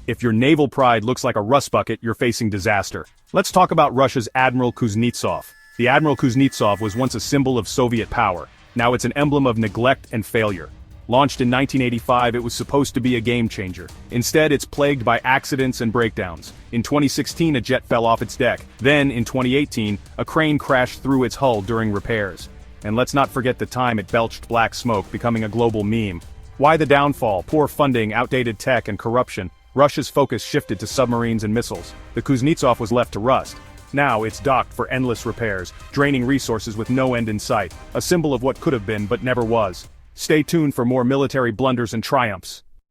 If your naval pride looks like a rust bucket, you're facing disaster. Let's talk about Russia's Admiral Kuznetsov. The Admiral Kuznetsov was once a symbol of Soviet power. Now it's an emblem of neglect and failure. Launched in 1985, it was supposed to be a game-changer. Instead, it's plagued by accidents and breakdowns. In 2016, a jet fell off its deck. Then, in 2018, a crane crashed through its hull during repairs. And let's not forget the time it belched black smoke, becoming a global meme. Why the downfall? Poor funding, outdated tech, and corruption. Russia's focus shifted to submarines and missiles. The Kuznetsov was left to rust. Now, it's docked for endless repairs, draining resources with no end in sight. A symbol of what could have been but never was. Stay tuned for more military blunders and triumphs.